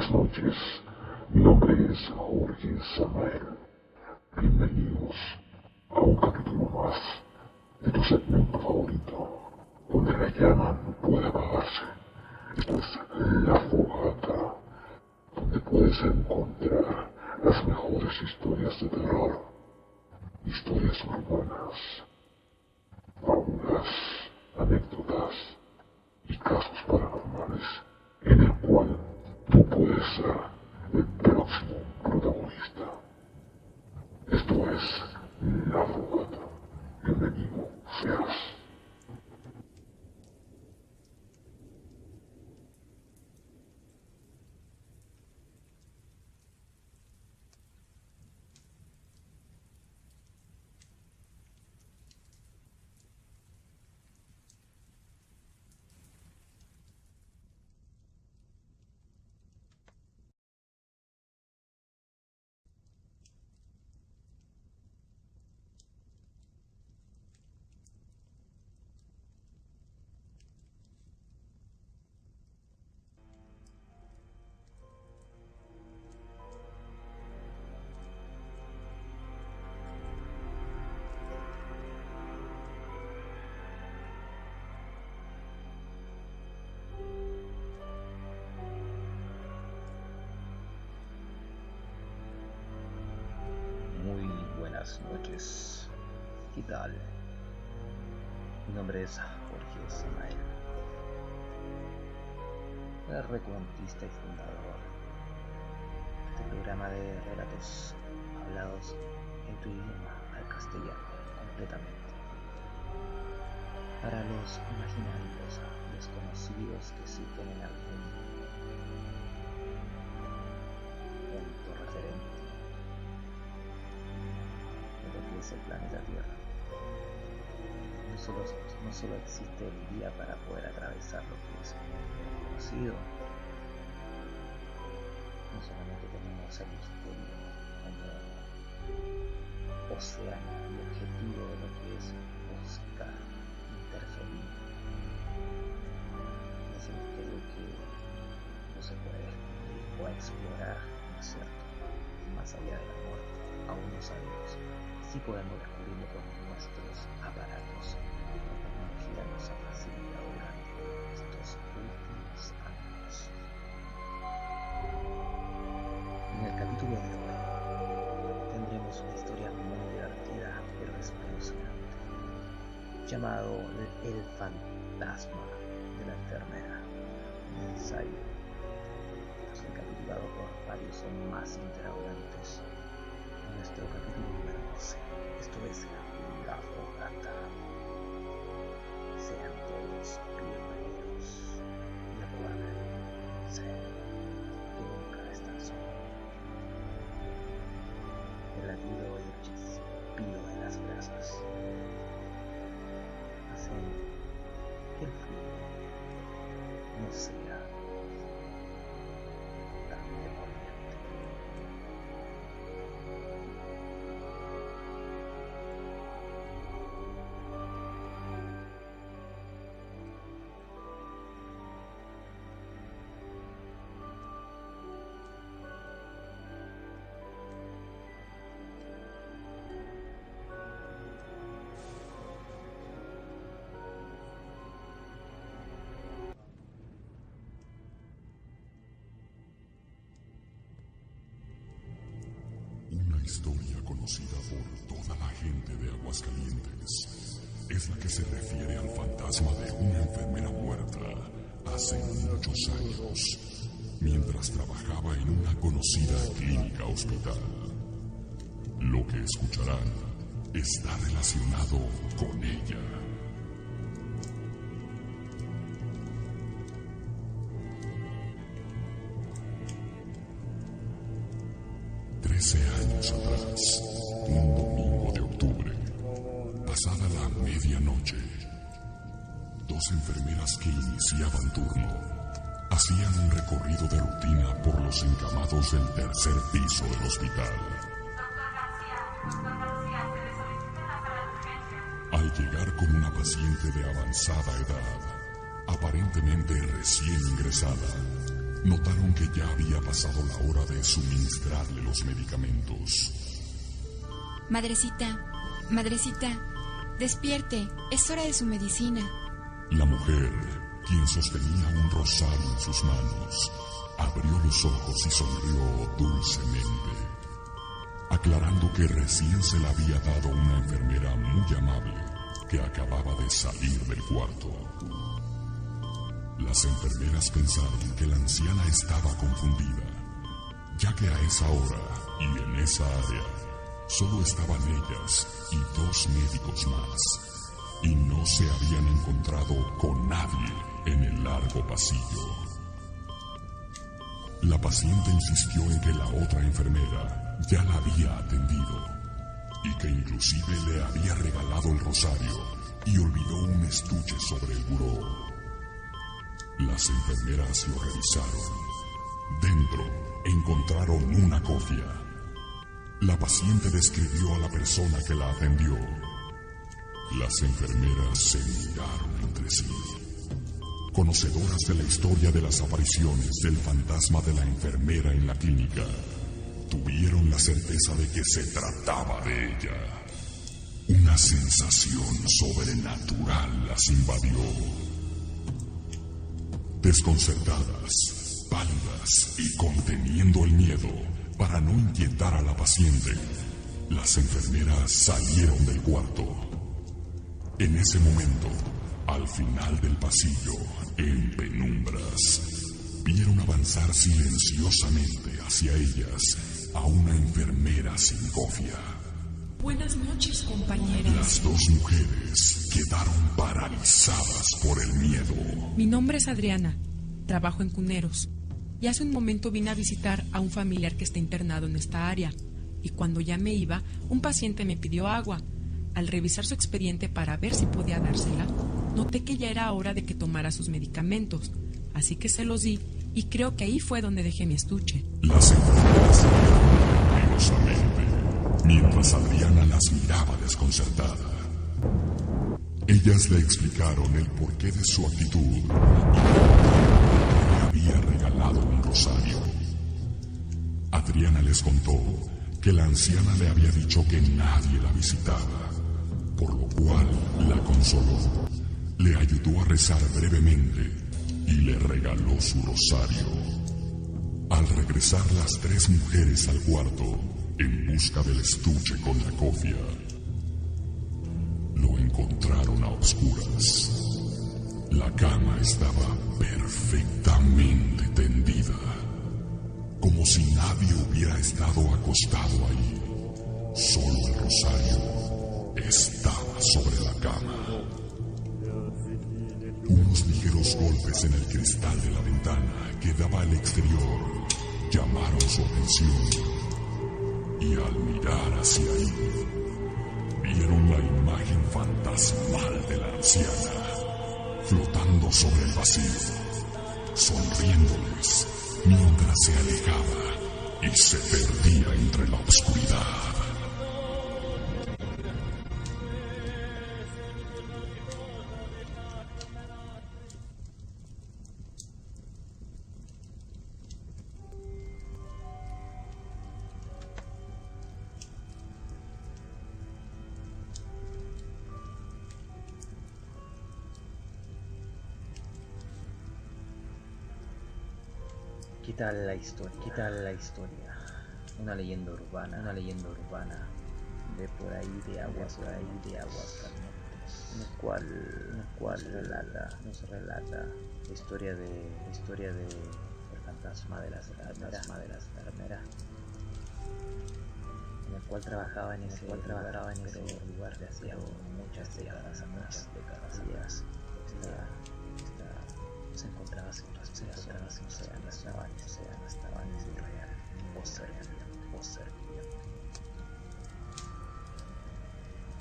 Buenas noches, mi nombre es Jorge Samael. Bienvenidos a un capítulo más de tu segmento favorito, donde la llama no puede apagarse. Esto es La Fogata, donde puedes encontrar las mejores historias de terror, historias urbanas, fábulas, anécdotas y casos paranormales en el cual tú puedes ser el próximo protagonista. Esto es La Fogata. Bienvenido seas. Buenas noches, ¿qué tal? Mi nombre es Jorge Samael, el recuentista y fundador de este programa de relatos hablados en tu idioma al castellano completamente, para los imaginarios desconocidos que existen en algún punto referente es el planeta Tierra. No solo existe el día para poder atravesar lo que es conocido, no solamente tenemos el misterio como océano y objetivo de lo que es buscar, interferir en ese misterio que no se puede descubrir o explorar, ¿no es cierto? Más allá de la muerte, aún no sabemos. Sí podemos descubrirlo con nuestros aparatos. La tecnología nos ha facilitado durante estos últimos años. En el capítulo de hoy tendremos una historia muy divertida pero espeluznante, llamado El fantasma de la enfermera, un ensayo recapitulado por varios o más interrogantes. Nuestro capítulo número 12. Esto es La Fogata. Sean todos bienvenidos. Y recuerden, sé que nunca están solos. El latido y el chispido de las brasas hacen que el frío no sea tan deprimente. Una historia conocida por toda la gente de Aguascalientes es la que se refiere al fantasma de una enfermera muerta hace muchos años, mientras trabajaba en una conocida clínica hospital. Lo que escucharán está relacionado con ella. Años atrás, un domingo de octubre, pasada la medianoche, dos enfermeras que iniciaban turno hacían un recorrido de rutina por los encamados del tercer piso del hospital. Al llegar con una paciente de avanzada edad, aparentemente recién ingresada, notaron que ya había pasado la hora de suministrarle los medicamentos. Madrecita, despierte, es hora de su medicina. La mujer, quien sostenía un rosario en sus manos, abrió los ojos y sonrió dulcemente, aclarando que recién se la había dado una enfermera muy amable que acababa de salir del cuarto. Las enfermeras pensaron que la anciana estaba confundida, ya que a esa hora y en esa área solo estaban ellas y 2 médicos más, y no se habían encontrado con nadie en el largo pasillo. La paciente insistió en que la otra enfermera ya la había atendido y que inclusive le había regalado el rosario y olvidó un estuche sobre el buró. Las enfermeras lo revisaron. Dentro encontraron una cofia. La paciente describió a la persona que la atendió. Las enfermeras se miraron entre sí. Conocedoras de la historia de las apariciones del fantasma de la enfermera en la clínica, tuvieron la certeza de que se trataba de ella. Una sensación sobrenatural las invadió. Desconcertadas, pálidas y conteniendo el miedo para no inquietar a la paciente, las enfermeras salieron del cuarto. En ese momento, al final del pasillo, en penumbras, vieron avanzar silenciosamente hacia ellas a una enfermera sin cofia. Buenas noches, compañeras. Las 2 mujeres quedaron paralizadas por el miedo. Mi nombre es Adriana, trabajo en Cuneros, y hace un momento vine a visitar a un familiar que está internado en esta área, y cuando ya me iba, un paciente me pidió agua. Al revisar su expediente para ver si podía dársela, noté que ya era hora de que tomara sus medicamentos, así que se los di y creo que ahí fue donde dejé mi estuche. Las enfermeras siguieron nerviosamente, mientras Adriana las miraba desconcertada. Ellas le explicaron el porqué de su actitud y que le había regalado un rosario. Adriana les contó que la anciana le había dicho que nadie la visitaba, por lo cual la consoló, le ayudó a rezar brevemente y le regaló su rosario. Al regresar las 3 mujeres al cuarto, en busca del estuche con la cofia, lo encontraron a oscuras. La cama estaba perfectamente tendida, como si nadie hubiera estado acostado ahí. Solo el rosario estaba sobre la cama. Unos ligeros golpes en el cristal de la ventana que daba al exterior llamaron su atención. Y al mirar hacia ahí, vieron la imagen fantasmal de la anciana, flotando sobre el vacío, sonriéndoles mientras se alejaba y se perdía entre la oscuridad. ¿Qué tal la historia? Una leyenda urbana de por ahí de aguas calientes, en el cual nos relata la historia de el fantasma de las enfermeras, en el cual trabajaba en ese lugar de hacía muchas décadas atrás. Se encontraba sin estaban real o servían.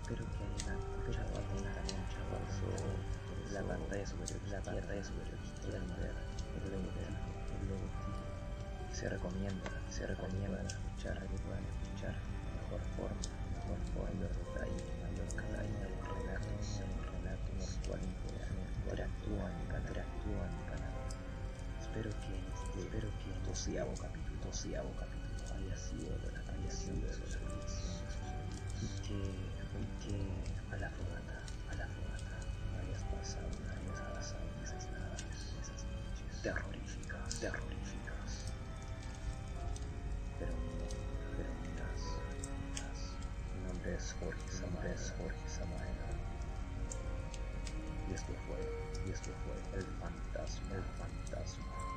Pero que hay una mancha por la pantalla superior izquierda el logotipo. Se recomienda escuchar mejor forma, mayor detalle de los relatos en los cuales interactúan. Espero que doceavo capítulo haya sido de la creación de sus servicios, y que a la fogata hayas pasado esas noches terroríficas, pero miras, mi nombre es Jorge Samaela, y esto fue el fantasma